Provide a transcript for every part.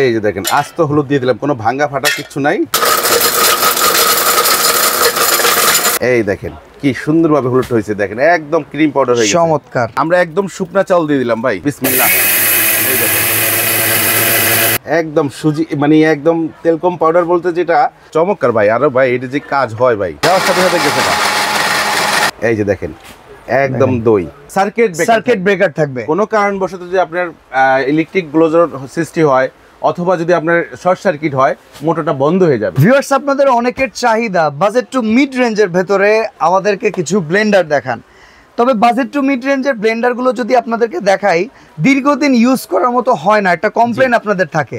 এই যে দেখেন আস্ত হলুদ দিয়ে দিলাম, কোনো ভাঙা ফাটা কিছু নাই। এই দেখেন কি সুন্দরভাবে হলুদ হয়েছে, দেখেন একদম ক্রিম পাউডার হয়ে গেছে, চমৎকার। আমরা একদম শুকনা চাল দিয়ে দিলাম ভাই, বিসমিল্লাহ। এই দেখেন একদম সুজি মানে একদম তেলকম পাউডার বলতে যেটা চমৎকার ভাই। আর ভাই এটা যে কাজ হয় ভাই, দেওয়ার সাথে সাথে গেছে না। এই যে দেখেন একদম দই সার্কিট ব্রেকার থাকবে। কোনো কারণবশত যদি আপনার ইলেকট্রিক গ্লোজার সৃষ্টি হয় অথবা যদি আপনার শর্ট সার্কিট হয়, মোটরটা বন্ধ হয়ে যাবে। ভিউয়ার্স, আপনাদের অনেকের চাহিদা বাজেট টু মিড রেঞ্জের ভেতরে আমাদেরকে কিছু ব্লেন্ডার দেখান। তবে বাজেট টু মিড রেঞ্জের ব্লেন্ডারগুলো যদি আপনাদেরকে দেখাই, দীর্ঘদিন ইউজ করার মতো হয় না, একটা কমপ্লেন আপনাদের থাকে।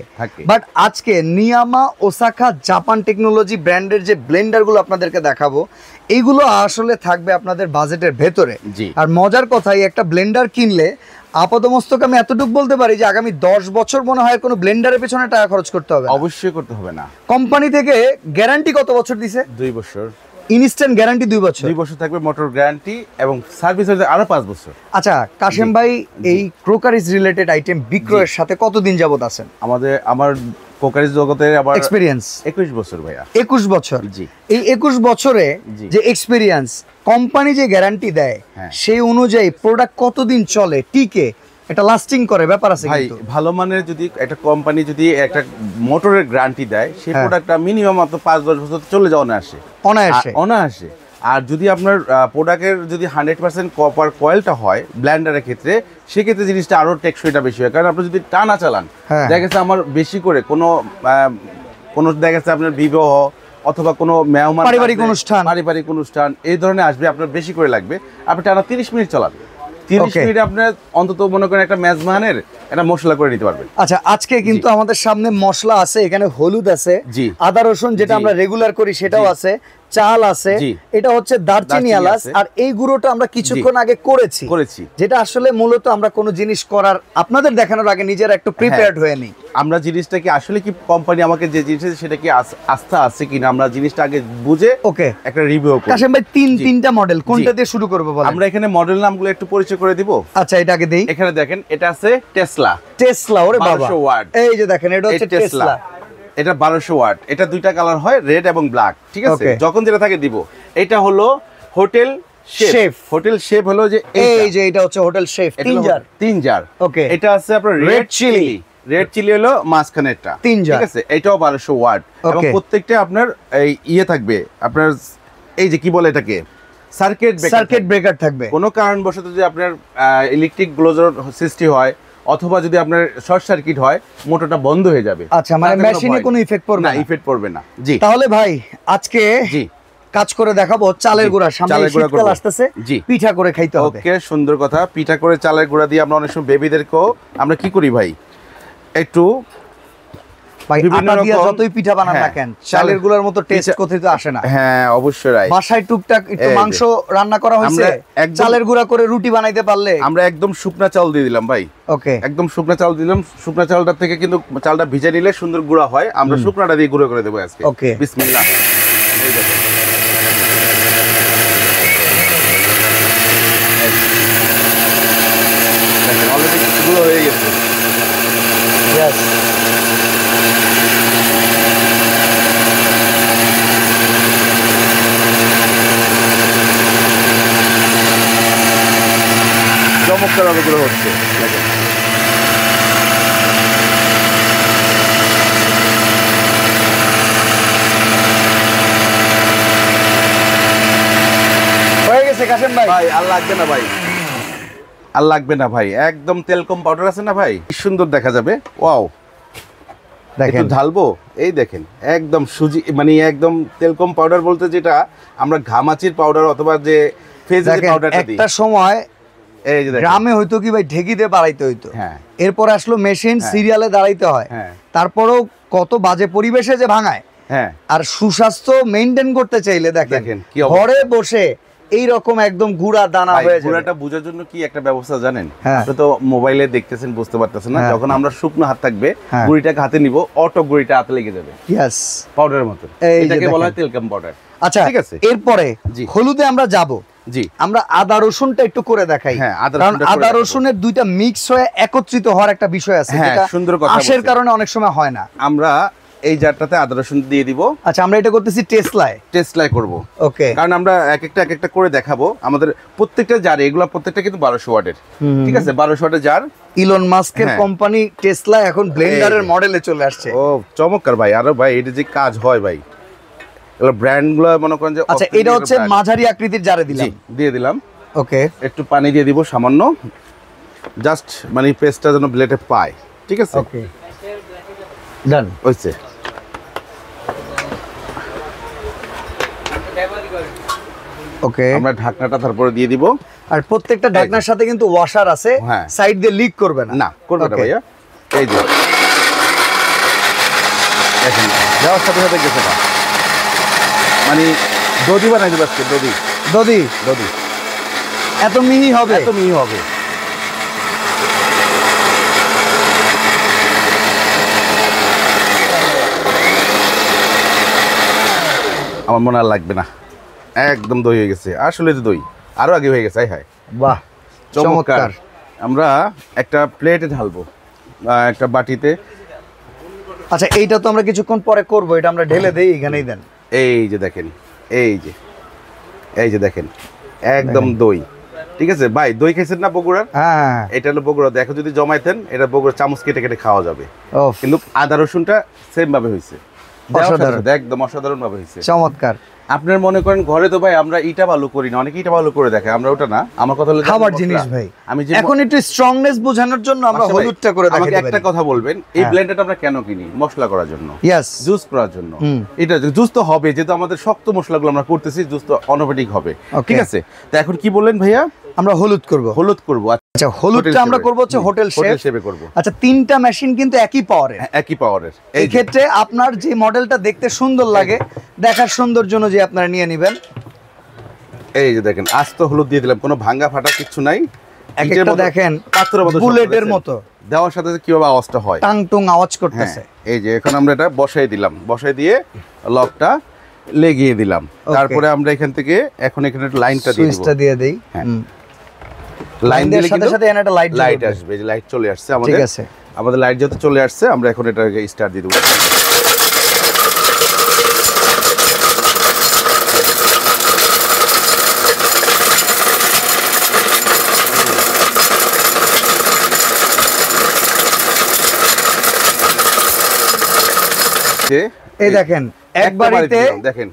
বাট আজকে নিয়ামা ওসাকা জাপান টেকনোলজি ব্র্যান্ডের যে ব্লেন্ডারগুলো আপনাদেরকে দেখাবো, এইগুলো আসলে থাকবে আপনাদের বাজেটের ভেতরে। আর মজার কথাই, একটা ব্লেন্ডার কিনলে আপাতমস্তক আমি এতটুকু বলতে পারি যে আগামী 10 বছর মনে হয় কোনো ব্লেন্ডারের পেছনে টাকা খরচ করতে হবে। অবশ্যই করতে হবে না। কোম্পানি থেকে গ্যারান্টি কত বছর দিছে? 2 বছর। ইনস্ট্যান্ট গ্যারান্টি 2 বছর। 2 বছর থাকবে মোটর গ্যারান্টি এবং সার্ভিস হচ্ছে আরো 5 বছর। আচ্ছা কাশেম ভাই, এই ক্রোকারিজ রিলেটেড আইটেম বিক্রয়ের সাথে কতদিন যাবত আছেন? আমার ক্রোকারিজ জগতের আবার এক্সপেরিয়েন্স 21 বছর ভাইয়া। 21 বছর। জি। এই 21 বছরে যে এক্সপেরিয়েন্স, কোম্পানি যে গ্যারান্টি দেয় সেই অনুযায়ী প্রোডাক্ট কতদিন চলে, টিকে, এটা লাস্টিং করে, ব্যাপার আছে কিন্তু। ভালো মানের যদি একটা কোম্পানি যদি একটা মোটরের গ্যারান্টি দেয়, সেই প্রোডাক্টটা মিনিমাম মাত্র 5-10 বছর চলে যাওয়া অনায়াসে। আর যদি আপনার প্রোডাক্টের যদি 100% কপার কয়েলটা হয় ব্লেন্ডারের ক্ষেত্রে, সেক্ষেত্রে জিনিসটা আরো টেকসইটা বেশি হয়। কারণ আপনি যদি টানা চালান, দেখা গেছে আমার বেশি করে কোনো দেখা গেছে আপনার বিবাহ অথবা কোনো মেহমান, পারিবারিক অনুষ্ঠান এই ধরনের আসবে, আপনার বেশি করে লাগবে, আপনি টানা 30 মিনিট চালান। 30 মিনিট আপনার অন্তত মনে করেন একটা মেজবানের একটা মশলা করে নিতে পারবেন। আচ্ছা, আজকে কিন্তু আমাদের সামনে মশলা আছে, এখানে হলুদ আছে, আদা রসুন যেটা আমরা রেগুলার করি সেটাও আছে, চাল আছে, এটা হচ্ছে দারচিনি এলাচ, আর এই গুঁড়োটা আমরা কিছুক্ষণ আগে করেছি, যেটা আসলে মূলত আমরা কোনো জিনিস করার আপনাদের দেখানোর আগে নিজেরা একটু প্রিপেয়ার্ড হয়ে নিই। আমরা জিনিসটা কি আসলে কি কোম্পানি আমাকে যে জিনিস সেটা কি আস্থা আছে কিনা, আমরা জিনিসটা আগে বুঝে একটা রিভিউ করি। কাশেম ভাই, তিনটা মডেল, কোনটা দিয়ে শুরু করব বলেন? আমরা এখানে মডেল নামগুলো একটু পরিচয় করে দিব। আচ্ছা, এটা আগে দেই। এখানে দেখেন, এটা আছে টেসলা। ওরে বাবা, 1200 ওয়াট। এই যে দেখেন, এটা হচ্ছে টেসলা। এটা 1200 ওয়াট। এটা দুইটা কালার হয়, রেড এবং ব্ল্যাক, ঠিক আছে? যখন যেটা থাকে দিব। এটা হলো হোটেল শেফ। হোটেল শেফ হলো যে এই যে এটা হচ্ছে হোটেল শেফ 3 জার। ওকে। এটা আছে আপনার রেড চিলি হলো মাঝখানেরটা, 3 জার, ঠিক আছে? এটাও 1200 ওয়াট এবং প্রত্যেকটা আপনার এই ইয়ে থাকবে আপনার, এই যে কি বলে এটাকে, সার্কিট ব্রেকার থাকবে। কোনো কারণবশত যদি আপনার ইলেকট্রিক গ্লোজার সৃষ্টি হয় অথবা যদি আপনার শর্ট সার্কিট হয়, মোটরটা বন্ধ হয়ে যাবে। আচ্ছা, মানে মেশিনে কোনো ইফেক্ট পড়বে না? ইফেক্ট পড়বে না। জি। তাহলে ভাই আজকে কাজ করে দেখাবো চালের গুঁড়া। সামনে শীতকাল আসতেছে, পিঠা করে খাইতে হবে। ওকে, সুন্দর কথা। পিঠা করে চালের গুঁড়া দিয়ে আমরা অনেক সময় বেবিদেরকেও আমরা কি করি ভাই, একটু যতই পিঠা বানান না কেন, চালের গুঁড়ার মতো টেস্ট কোথায় তো আসে না। হ্যাঁ, অবশ্যই রাইট। বাসায় টুকটাক একটু মাংস রান্না করা হয়েছে, চালের গুঁড়া করে রুটি বানাইতে পারলে। আমরা একদম শুকনা চাল দিয়ে দিলাম ভাই। ওকে, একদম শুকনা চাল দিলাম। শুকনা চালটা থেকে কিন্তু চালটা ভিজে নিলে সুন্দর গুঁড়া হয়। আমরা শুকনাটা দিয়ে গুঁড়ো করে দেবো আজকে। ওকে, বিসমিল্লাহ। অলরেডি গুঁড়ো হয়ে গেছে। চমৎকার ভাবে গুঁড়ো হচ্ছে। হয়ে গেছে কাশেম ভাই। আর লাগবে না ভাই, আর লাগবে না ভাই। একদম তেলকম পাউডার আছে না ভাই, কি সুন্দর দেখা যাবে। ওয়াও, দেখেন ঢালবো। এই দেখেন একদম সুজি মানে একদম তেলকম পাউডার বলতে যেটা আমরা ঘামাচির পাউডার অথবা যে ফেজের পাউডারটা দিই। একটা সময় এই যে গ্রামে হয়তো কি ভাই ঢেকিতে বাড়াইতে হইতো, এরপর আসলো মেশিন, সিরিয়ালে দাঁড়াইতে হয়, তারপরেও কত বাজে পরিবেশে যে ভাঙায়। আর সুস্বাস্থ্য মেইনটেইন করতে চাইলে দেখেন ঘরে বসে এইরকম একদম গুঁড়া দানা হয়ে যায়। গুঁড়াটা বোঝার জন্য কি একটা ব্যবস্থা জানেন? আপনি তো মোবাইলে দেখতেছেন, বুঝতে পারতেছেন না। যখন আমরা শুকনো হাত থাকবে, গুঁড়িটাকে হাতে নিব, অটো গুঁড়িটা হাতে লেগে যাবে। ইয়েস, পাউডারের মতো। এটাকে বলা হয় তেলকম পাউডার। আচ্ছা, ঠিক আছে। এরপরে হলুদে আমরা যাব। জি আমরা আদা রসুনটা একটু করে দেখাই। হ্যাঁ, কারণ আদা রসুনের দুইটা মিক্স হয়ে একত্রিত হওয়ার একটা বিষয় আছে, হ্যাঁ, যেটা সুন্দর কথা আঁশের বলছেন। কারণে অনেক সময় হয় না। আমরা এই জারটাতে আদা রসুন দিয়ে দিব। আচ্ছা, আমরা এটা করতেছি টেসলাই করব। ওকে, কারণ আমরা এক একটা করে দেখাবো। আমাদের প্রত্যেকটা জার, এগুলো প্রত্যেকটা কিন্তু 1200 ওয়াটের, ঠিক আছে, 1200 ওয়াটের জার। ইলন মাস্কের হ্যাঁ। কোম্পানি টেসলা এখন ব্লেন্ডারের মডেলে চলে আসছে। ও চমৎকার ভাই, আরো ভাই এটা যে কাজ হয় ভাই, এগুলো ব্র্যান্ডগুলো মনে করেন যে। আচ্ছা, এটা হচ্ছে মাঝারি আকৃতির জারে দিলাম, দিয়ে দিলাম। ওকে, একটু পানি দিয়ে দিব সামান্য, জাস্ট মানে পেস্টটা যেন ব্লেডে পায়, ঠিক আছে। ওকে, ডান হইছে। ওকে, আমরা ঢাকনাটা তারপরে দিয়ে দিব। আর প্রত্যেকটা ঢাকনার সাথে কিন্তু ওয়াশার আছে, হ্যাঁ। সাইড দিয়ে লিক করবে না। না, করবে না Okay. ভাইয়া। এই যে দেখেন, দেওয়ার সাথে সাথে গেছে না, মানে দধি বানাই দেবো আজকে। দদি দধি এত মিহি হবে? এত মিহি হবে। আমার মনে আর লাগবে না, একদম দই হয়ে গেছে। আসলে তো দই আরো আগে হয়ে গেছে। হাই বাহ, চমৎকার। আমরা একটা প্লেটে ঢালবো, একটা বাটিতে। আচ্ছা, এইটা তো আমরা কিছুক্ষণ পরে করব, এটা আমরা ঢেলে দেই, এখানেই দেন। এই যে দেখেন, এই যে দেখেন, একদম দই, ঠিক আছে ভাই। দই খাইছেন না বগুড়ার? হ্যাঁ, এটা হলো বগুড়া। দেখো যদি জমাইতেন, এটা বগুড়া চামচ কেটে কেটে খাওয়া যাবে। কিন্তু আদা রসুনটা সেম ভাবে হয়েছে, একদম অসাধারণ ভাবে হয়েছে। চমৎকার। আপনার মনে করেন ঘরে তো ভাই আমরা ইটা বালু করি না, অনেকে ইটা বালু করে দেখে, আমরা ওটা না। আমার কথা হলো খাবার জিনিস ভাই, আমি যে এখন একটু স্ট্রংনেস বোঝানোর জন্য আমরা আচ্ছা ভাই, হলুদটা করে আমাকে দেখাতে একটা পারি। কথা বলবেন, এই ব্লেন্ডারটা আমরা কেন কিনি? মশলা করার জন্য, ইয়েস, জুস করার জন্য। এটা জুস তো হবে, যেহেতু আমাদের শক্ত মশলাগুলো আমরা করতেছি, জুস তো অটোমেটিক হবে, ঠিক আছে। তো এখন কি বললেন ভাইয়া? আমরা হলুদ করব। হলুদ করব। আচ্ছা, হলুদটা আমরা করব হচ্ছে হোটেল শেপে করব। আচ্ছা, তিনটা মেশিন কিন্তু একই পাওয়ারের। একই পাওয়ারের। এই ক্ষেত্রে আপনার যে মডেলটা দেখতে সুন্দর লাগে, দেখার সৌন্দর্য অনুযায়ী আপনারা নিয়ে নেবেন। এই যে দেখেন, আস্ত হলুদ দিয়ে দিলাম, কোনো ভাঙা ফাটা কিছু নাই। একটা দেখেন পাথরের মতো, বুলেটের মতো দেওয়ার সাথে কিভাবে আওয়াজটা হয়, টাং টুং আওয়াজ করতেছে। এই যে এখন আমরা এটা বসাই দিলাম, বসাই দিয়ে লকটা লেগিয়ে দিলাম। তারপরে আমরা এখান থেকে এখন এখানে লাইনটা দিয়ে দিব, সুইচটা দিয়ে দেই। লাইন দিলে সাথে সাথে এখানে একটা লাইট আসবে। যে লাইট চলে আসছে আমাদের, ঠিক আছে। আমাদের লাইট যেহেতু চলে আসছে, আমরা এখন এটাকে স্টার্ট দিয়ে দেব। এই দেখেন, একবারিতে দেখেন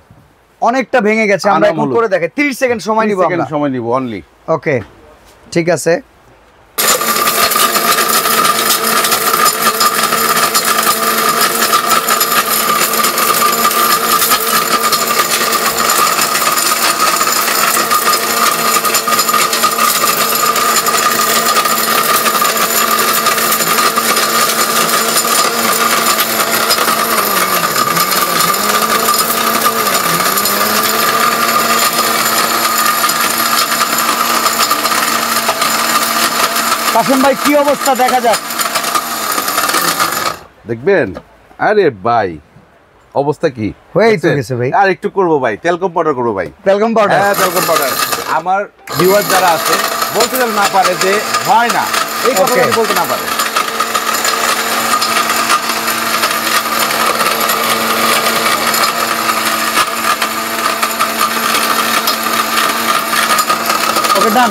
অনেকটা ভেঙে গেছে। আমরা এখন করে দেখে 30 সেকেন্ড সময় নিব, আমরা সময় নিব অনলি। ওকে, ঠিক আছে। কাসেম ভাই, কি অবস্থা দেখা যাক, দেখবেন। আরে ভাই, অবস্থা কি হয়েই তো গেছে ভাই। আর একটু করবো ভাই, তেলকম পাউডার করবো ভাই। Talcum powder? হ্যাঁ, তেলকম পাউডার। আমার ভিউয়ার যারা আছে বলতে না পারে যে হয় না, এই কথা বলতে না পারে। ওকে, ডান।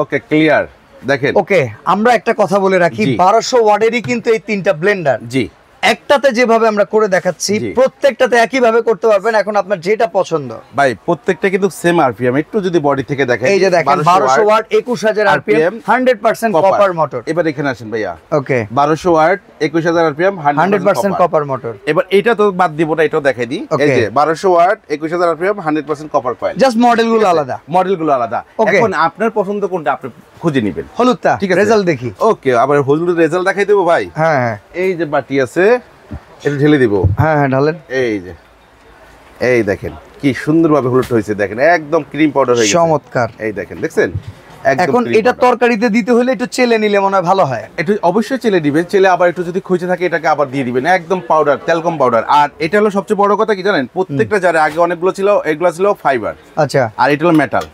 ওকে, ক্লিয়ার। দেখেন, ওকে, আমরা একটা কথা বলে রাখি, 1200 ওয়াটেরই কিন্তু এই তিনটা ব্লেন্ডার। জি, একটাতে যেভাবে আমরা করে দেখাচ্ছি, প্রত্যেকটাতে একই ভাবে করতে পারবেন। এখন আপনার যেটা পছন্দ ভাই, প্রত্যেকটা কিন্তু সেম আরপিএম। একটু যদি বডি থেকে দেখেন, এই যে দেখেন, 1200 ওয়াট, 21000 আরপিএম, 100% কপার মোটর। এবার এখানে আসেন ভাইয়া। ওকে, 1200 ওয়াট, 21000 আরপিএম, 100% কপার মোটর। এবার এটা তো বাদ দিব না, এটাও দেখাই দিই। এই যে 1200 watt, 21000 RPM, 100% copper coil. Just মডেলগুলো আলাদা, মডেলগুলো আলাদা। এখন আপনার পছন্দ কোনটা আপনি খুঁজে নেবেন। হলুদটা, ঠিক আছে, রেজাল্ট দেখি। ওকে, আবার হলুদের রেজাল্ট দেখাই দেবো ভাই। হ্যাঁ হ্যাঁ, এই যে বাটি আছে, এটা ঢেলে দিব। হ্যাঁ হ্যাঁ, ঢালেন। এই যে, এই দেখেন কি সুন্দরভাবে হলুদ হয়েছে, দেখেন একদম ক্রিম পাউডার হয়ে গেছে। চমৎকার। এই দেখেন, দেখছেন এখন এটা তরকারিতে দিতে হলে একটু চেলে নিলে মনে হয় ভালো হয়। একটু অবশ্যই চেলে দিবেন, চেলে আবার একটু যদি খুঁজে থাকে এটাকে আবার দিয়ে দিবেন, একদম পাউডার, তেলকম পাউডার। আর এটা হলো সবচেয়ে বড় কথা কি জানেন, প্রত্যেকটা জারে আগে অনেকগুলো ছিল, এগুলো ছিল ফাইবার, আচ্ছা, আর এটা হলো মেটাল।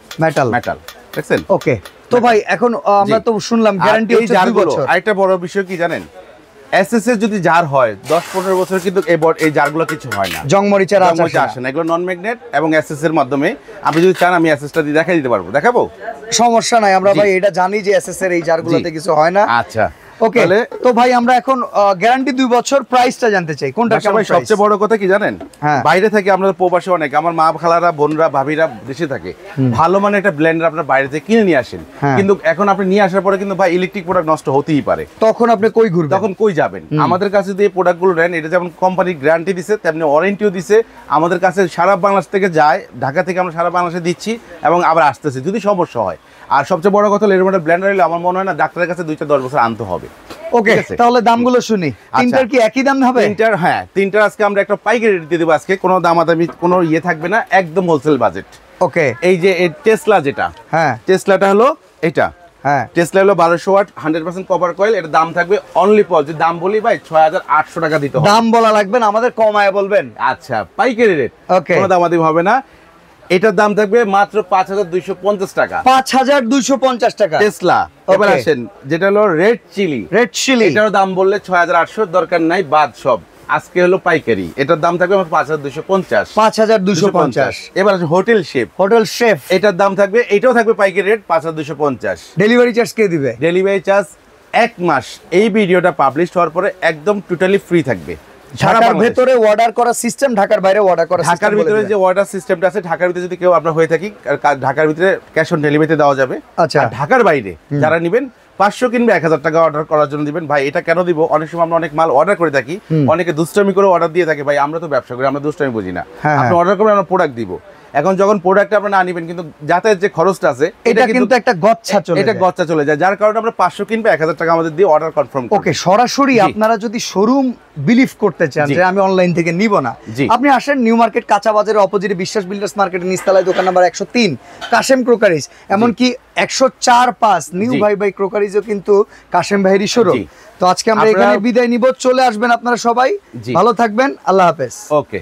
দেখছেন? ওকে। তো ভাই এখন আমরা তো শুনলাম গ্যারান্টি হচ্ছে 2 বছর। আরেকটা বড় বিষয় কি জানেন, এসএস এর যদি জার হয় 10-15 বছর কিন্তু এই জারগুলো কিছু হয় না, জংমরিচের আসে না, এগুলো নন ম্যাগনেট এবং এসএস এর মাধ্যমে। আপনি যদি চান আমি এসএসটা দিয়ে দেখাই দিতে পারবো, দেখাবো, সমস্যা নাই। আমরা ভাই এটা জানি যে এসএস এর এই জারগুলোতে কিছু হয় না। আচ্ছা ওকে, তো ভাই আমরা এখন গ্যারান্টি 2 বছর, প্রাইসটা জানতে চাই কোনটা কেমন প্রাইস? সবচেয়ে বড় কথা কি জানেন, বাইরে থেকে আপনাদের প্রবাসী অনেক আমার মা খালারা, বোনরা, ভাবিরা দেশে থাকে, ভালো মানে একটা ব্লেন্ডার আপনার বাইরে থেকে কিনে নিয়ে আসেন, কিন্তু এখন আপনি নিয়ে আসার পরে কিন্তু ভাই ইলেকট্রিক প্রোডাক্ট নষ্ট হতেই পারে, তখন আপনি কই ঘুরবেন, তখন কই যাবেন? আমাদের কাছে যে প্রোডাক্টগুলো নেন, এটা যেমন কোম্পানি গ্যারান্টি দিছে তেমনি ওয়ারেন্টিও দিছে, আমাদের কাছে সারা বাংলাদেশ থেকে যায়, ঢাকা থেকে আমরা সারা বাংলাদেশে দিচ্ছি এবং আবার আসতেছে যদি সমস্যা হয়। আর সবচেয়ে বড় কথা হলো এর মধ্যে ব্লেন্ডার হলে আমার মনে হয় না ডাক্তারের কাছে 2-10 বছর আনতে হবে। ওকে, তাহলে দামগুলো শুনি। তিনটার কি একই দাম হবে? তিনটার আজকে আমরা একটা পাইকারি রেট দিয়ে দেবো, আজকে কোনো দামাদামি কোনো ইয়ে থাকবে না, একদম হোলসেল বাজেট। ওকে, এই যে টেসলা যেটা, টেসলাটা হলো এটা, টেসলা হলো 1200 ওয়াট 100% কপার কয়েল, এর দাম থাকবে অনলি যদি দাম বলি ভাই 6800 টাকা দিতে হবে। দাম বলা লাগবে না, আমাদের কমায় বলবেন। আচ্ছা, পাইকারি রেট, কোনো দামাদামি হবে না। এটার দাম থাকবে মাত্র 5250 টাকা। 5250 টাকা টেসলা। এবার আসেন যেটা হলো রেড চিলি, এটার দাম বললে 6800, দরকার নাই, বাদ সব। আজকে হলো পাইকারি, এটার দাম থাকবে 5250। এবার আছে হোটেল শেফ, এটার দাম থাকবে, এটাও থাকবে পাইকারি রেট 5250। ডেলিভারি চার্জ কে দিবে? ডেলিভারি চার্জ 1 মাস এই ভিডিওটা পাবলিশ হওয়ার পরে একদম টোটালি ফ্রি থাকবে। ঢাকার ভিতরে অর্ডার করা সিস্টেম, ঢাকার বাইরে অর্ডার করা সিস্টেম। ঢাকার ভিতরে যে অর্ডার সিস্টেমটা আছে, ঢাকার ভিতরে যদি কেউ আপনার হয়ে থাকি, ঢাকার ভিতরে ক্যাশ অন ডেলিভারিতে দেওয়া যাবে। আচ্ছা, ঢাকার বাইরে যারা নেবেন 500 কিনবে 1000 টাকা অর্ডার করার জন্য দিবেন। ভাই এটা কেন দিব, অনেক সময় আমরা অনেক মাল অর্ডার করে থাকি, অনেকে দুষ্টামি করে অর্ডার দিয়ে থাকে, ভাই আমরা তো ব্যবসা করি, আমরা দুষ্টামি বুঝি না। আপনি অর্ডার করবেন, আমরা প্রোডাক্ট দিব। এখন যখন প্রোডাক্ট আপনি না নিবেন, কিন্তু যাতায়াত যে খরচটা আছে এটা কিন্তু একটা গচ্ছা চলে যায়, যার কারণে আমরা 500 কিনবে 1000 টাকা আমাদের দিয়ে অর্ডার কনফার্ম করব। ওকে, সরাসরি আপনারা যদি শোরুম বিলিভ করতে চান যে আমি অনলাইন থেকে নিব না, আপনি আসেন নিউ মার্কেট কাঁচা বাজারের অপোজিটে বিশ্বাস বিল্ডার্স মার্কেটের নিচতলায় দোকান নাম্বার 103 কাশেম ক্রোকারিজ, এমনকি 104-5 নিউ ভাই ক্রোকারিজও কিন্তু কাশেম ভাইয়েরই শোরুম। তো আজকে আমরা এখানে বিদায় নিব, চলে আসবেন আপনারা সবাই, ভালো থাকবেন, আল্লাহ হাফেজ। ওকে।